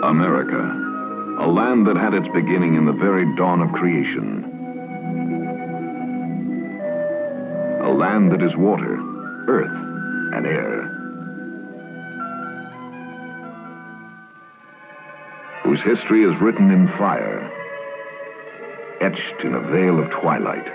America, a land that had its beginning in the very dawn of creation. A land that is water, earth, and air. Whose history is written in fire, etched in a veil of twilight.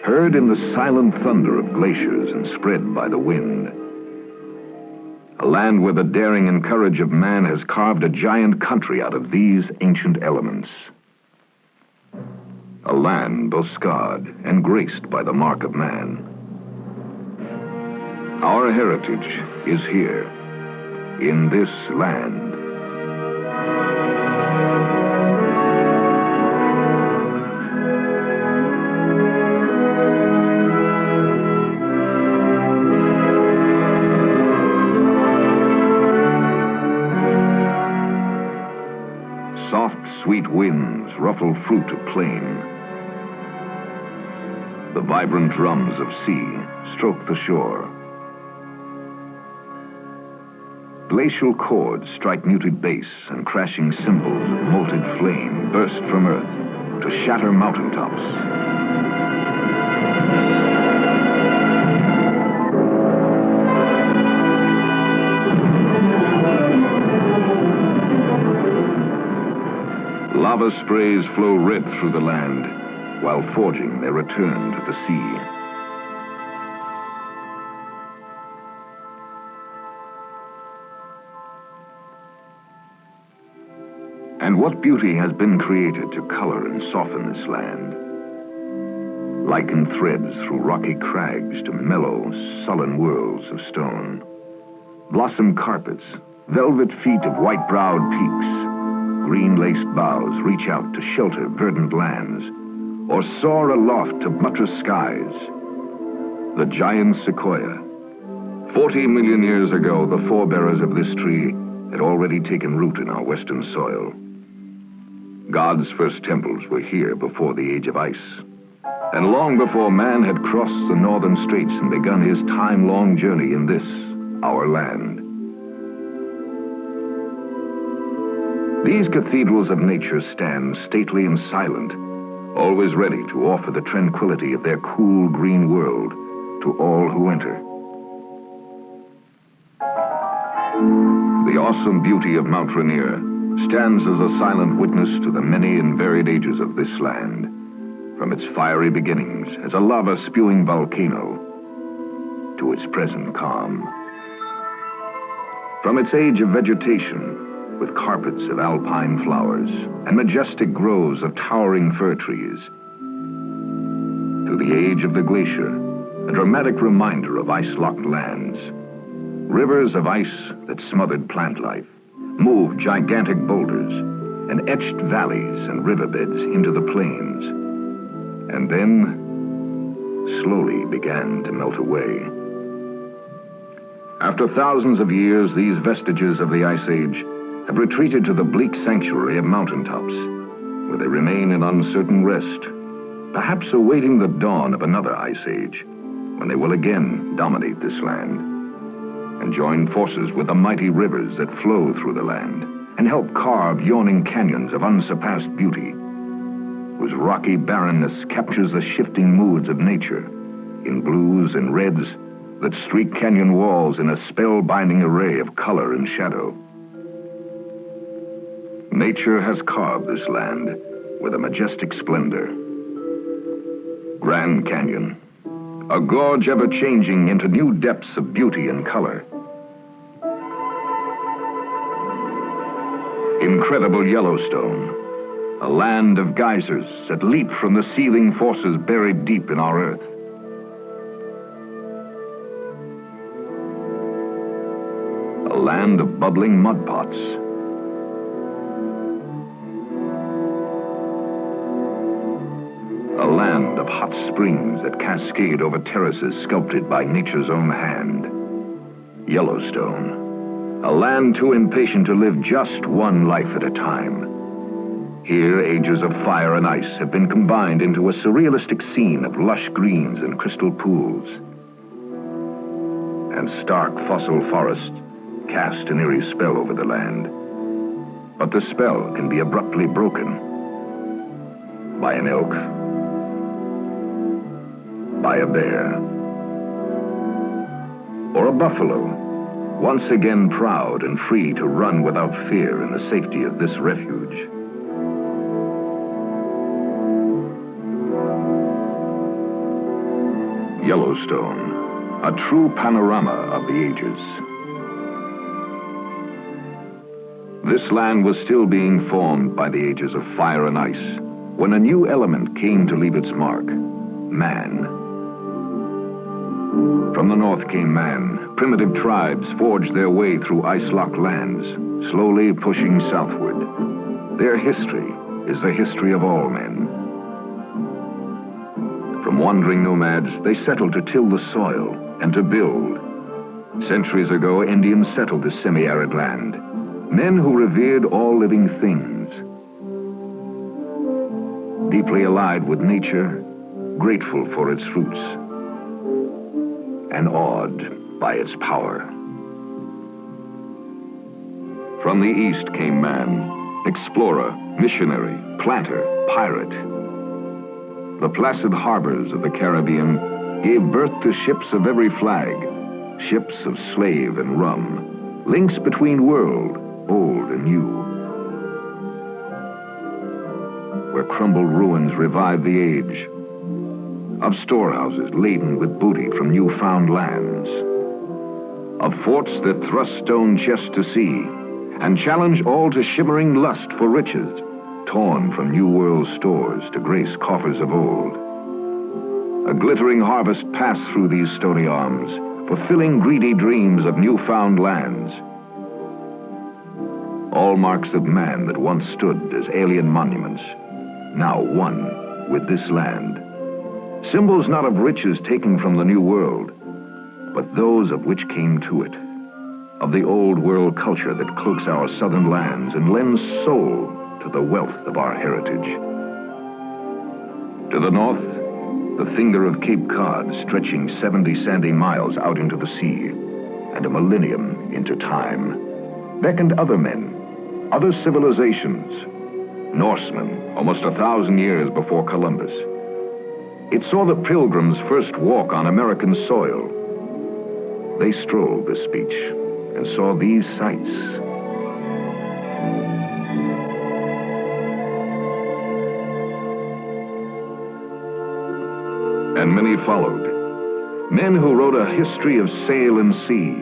Heard in the silent thunder of glaciers and spread by the wind. A land where the daring and courage of man has carved a giant country out of these ancient elements. A land both scarred and graced by the mark of man. Our heritage is here, in this land. Sweet winds ruffle fruit of plain. The vibrant drums of sea stroke the shore. Glacial chords strike muted bass, and crashing cymbals of molten flame burst from earth to shatter mountaintops. Lava sprays flow red through the land, while forging their return to the sea. And what beauty has been created to color and soften this land? Lichen threads through rocky crags to mellow, sullen worlds of stone. Blossom carpets, velvet feet of white-browed peaks. Green-laced boughs reach out to shelter verdant lands, or soar aloft to buttress skies. The giant sequoia. 40 million years ago, the forebearers of this tree had already taken root in our western soil. God's first temples were here before the age of ice, and long before man had crossed the northern straits and begun his time-long journey in this, our land. These cathedrals of nature stand stately and silent, always ready to offer the tranquility of their cool green world to all who enter. The awesome beauty of Mount Rainier stands as a silent witness to the many and varied ages of this land, from its fiery beginnings as a lava-spewing volcano to its present calm. From its age of vegetation, with carpets of alpine flowers and majestic groves of towering fir trees, to the age of the glacier, a dramatic reminder of ice-locked lands, rivers of ice that smothered plant life, moved gigantic boulders, and etched valleys and riverbeds into the plains, and then slowly began to melt away. After thousands of years, these vestiges of the Ice Age have retreated to the bleak sanctuary of mountaintops, where they remain in uncertain rest, perhaps awaiting the dawn of another ice age, when they will again dominate this land, and join forces with the mighty rivers that flow through the land, and help carve yawning canyons of unsurpassed beauty, whose rocky barrenness captures the shifting moods of nature, in blues and reds that streak canyon walls in a spellbinding array of color and shadow. Nature has carved this land with a majestic splendor. Grand Canyon, a gorge ever-changing into new depths of beauty and color. Incredible Yellowstone, a land of geysers that leap from the seething forces buried deep in our earth. A land of bubbling mud pots. A land of hot springs that cascade over terraces sculpted by nature's own hand. Yellowstone, a land too impatient to live just one life at a time. Here, ages of fire and ice have been combined into a surrealistic scene of lush greens and crystal pools. And stark fossil forests cast an eerie spell over the land. But the spell can be abruptly broken by an elk, by a bear, or a buffalo, once again proud and free to run without fear in the safety of this refuge. Yellowstone, a true panorama of the ages. This land was still being formed by the ages of fire and ice, when a new element came to leave its mark: man. From the north came man. Primitive tribes forged their way through ice-locked lands, slowly pushing southward. Their history is the history of all men. From wandering nomads, they settled to till the soil and to build. Centuries ago, Indians settled this semi-arid land. Men who revered all living things. Deeply allied with nature, grateful for its fruits, and awed by its power. From the east came man, explorer, missionary, planter, pirate. The placid harbors of the Caribbean gave birth to ships of every flag, ships of slave and rum, links between world, old and new. Where crumbled ruins revived the age of storehouses laden with booty from newfound lands, of forts that thrust stone chests to sea and challenged all to shivering lust for riches, torn from new world stores to grace coffers of old. A glittering harvest passed through these stony arms, fulfilling greedy dreams of newfound lands. All marks of man that once stood as alien monuments, now one with this land. Symbols not of riches taken from the new world, but those of which came to it, of the old world culture that cloaks our southern lands and lends soul to the wealth of our heritage. To the north, the finger of Cape Cod stretching 70 sandy miles out into the sea, and a millennium into time, beckoned other men, other civilizations, Norsemen almost 1,000 years before Columbus. It saw the pilgrims first walk on American soil. They strolled this beach and saw these sights. And many followed. Men who wrote a history of sail and sea,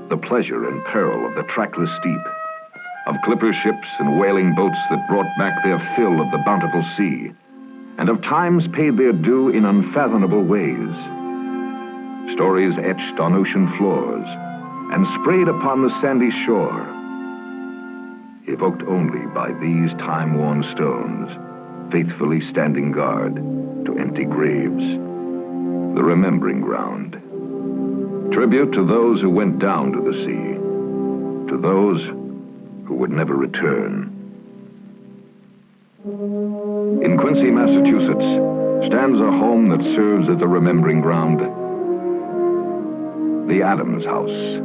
the pleasure and peril of the trackless steep, of clipper ships and whaling boats that brought back their fill of the bountiful sea, and of times paid their due in unfathomable ways. Stories etched on ocean floors and sprayed upon the sandy shore, evoked only by these time-worn stones, faithfully standing guard to empty graves, the remembering ground. Tribute to those who went down to the sea, to those who would never return. In Quincy, Massachusetts, stands a home that serves as a remembering ground, the Adams House.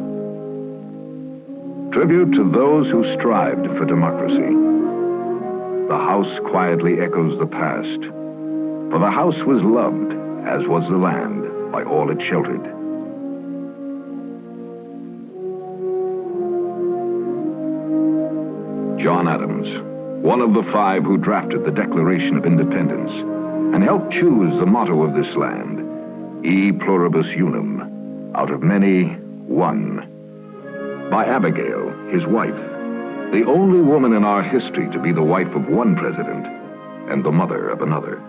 Tribute to those who strived for democracy. The house quietly echoes the past, for the house was loved, as was the land, by all it sheltered. John Adams, one of the 5 who drafted the Declaration of Independence and helped choose the motto of this land, E pluribus unum, out of many, one. By Abigail, his wife, the only woman in our history to be the wife of one president and the mother of another.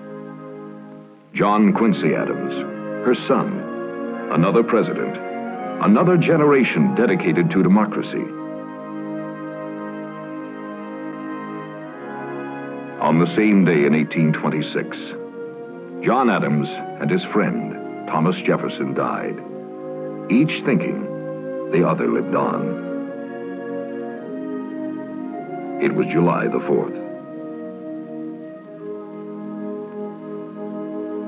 John Quincy Adams, her son, another president, another generation dedicated to democracy. On the same day in 1826, John Adams and his friend, Thomas Jefferson, died, each thinking the other lived on. It was July the 4th.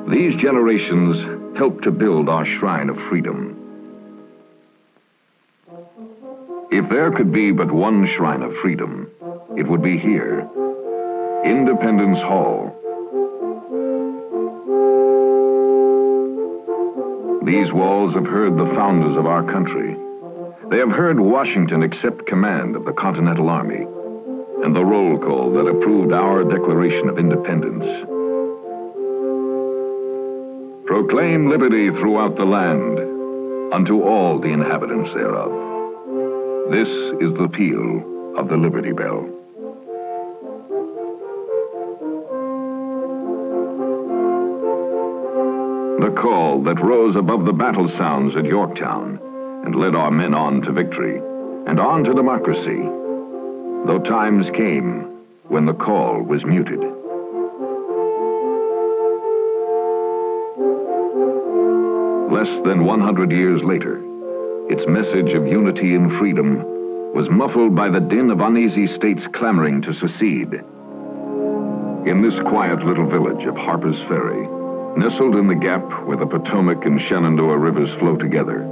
These generations helped to build our shrine of freedom. If there could be but one shrine of freedom, it would be here, Independence Hall. These walls have heard the founders of our country. They have heard Washington accept command of the Continental Army and the roll call that approved our Declaration of Independence. Proclaim liberty throughout the land unto all the inhabitants thereof. This is the peal of the Liberty Bell. The call that rose above the battle sounds at Yorktown and led our men on to victory and on to democracy, though times came when the call was muted. Less than 100 years later, its message of unity and freedom was muffled by the din of uneasy states clamoring to secede. In this quiet little village of Harper's Ferry, nestled in the gap where the Potomac and Shenandoah rivers flow together,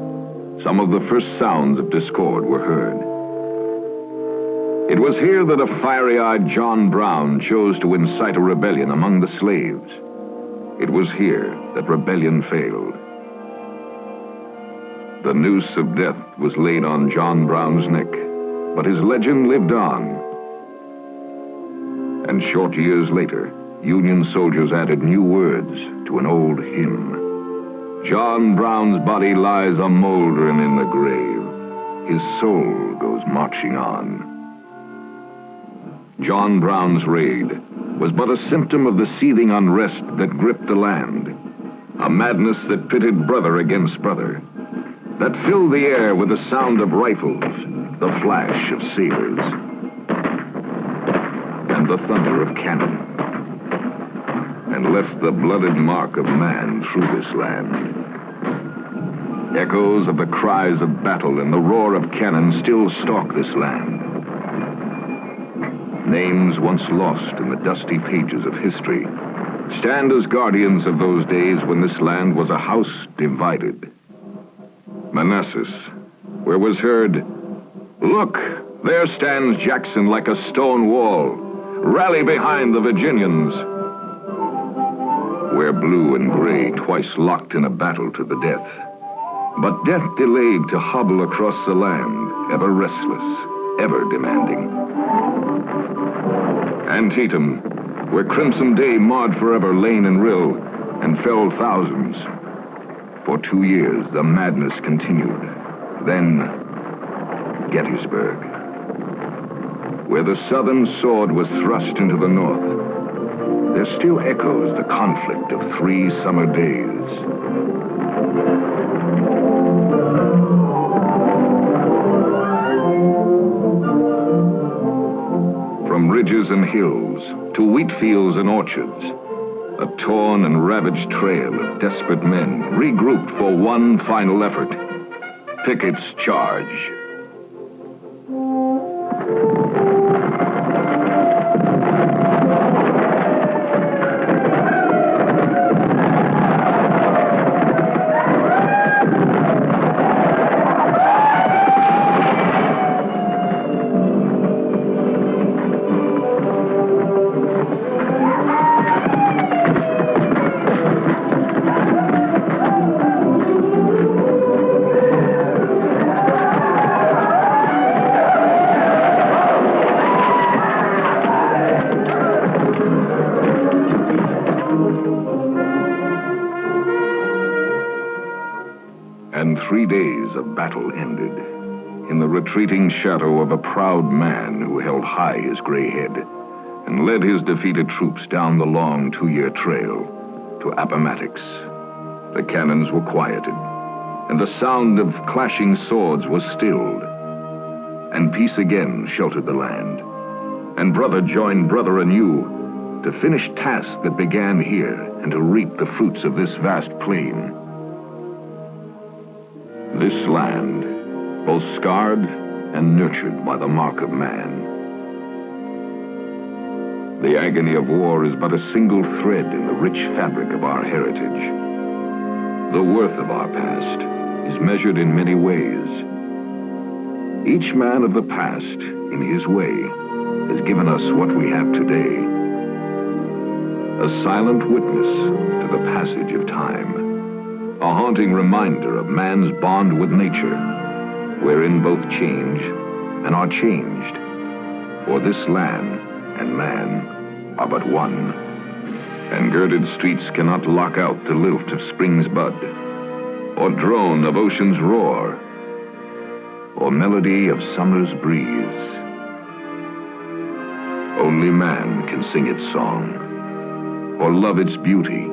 some of the first sounds of discord were heard. It was here that a fiery-eyed John Brown chose to incite a rebellion among the slaves. It was here that rebellion failed. The noose of death was laid on John Brown's neck, but his legend lived on. And short years later, Union soldiers added new words to an old hymn. John Brown's body lies a moldering in the grave. His soul goes marching on. John Brown's raid was but a symptom of the seething unrest that gripped the land, a madness that pitted brother against brother, that filled the air with the sound of rifles, the flash of sabers, and the thunder of cannon, and left the blooded mark of man through this land. Echoes of the cries of battle and the roar of cannon still stalk this land. Names once lost in the dusty pages of history stand as guardians of those days when this land was a house divided. Manassas, where was heard, "Look, there stands Jackson like a stone wall. Rally behind the Virginians." Where blue and gray twice locked in a battle to the death, but death delayed to hobble across the land, ever restless, ever demanding. Antietam, where crimson day marred forever lane and rill and felled thousands. For 2 years, the madness continued. Then, Gettysburg, where the Southern sword was thrust into the North. There still echoes the conflict of 3 summer days. From ridges and hills to wheat fields and orchards, a torn and ravaged trail of desperate men regrouped for one final effort. Pickett's charge. And 3 days of battle ended in the retreating shadow of a proud man who held high his gray head and led his defeated troops down the long 2-year trail to Appomattox. The cannons were quieted, and the sound of clashing swords was stilled, and peace again sheltered the land, and brother joined brother anew to finish tasks that began here and to reap the fruits of this vast plain. This land, both scarred and nurtured by the mark of man. The agony of war is but a single thread in the rich fabric of our heritage. The worth of our past is measured in many ways. Each man of the past, in his way, has given us what we have today. A silent witness to the passage of time. A haunting reminder of man's bond with nature, wherein both change and are changed. For this land and man are but one. And girded streets cannot lock out the lilt of spring's bud, or drone of ocean's roar, or melody of summer's breeze. Only man can sing its song, or love its beauty,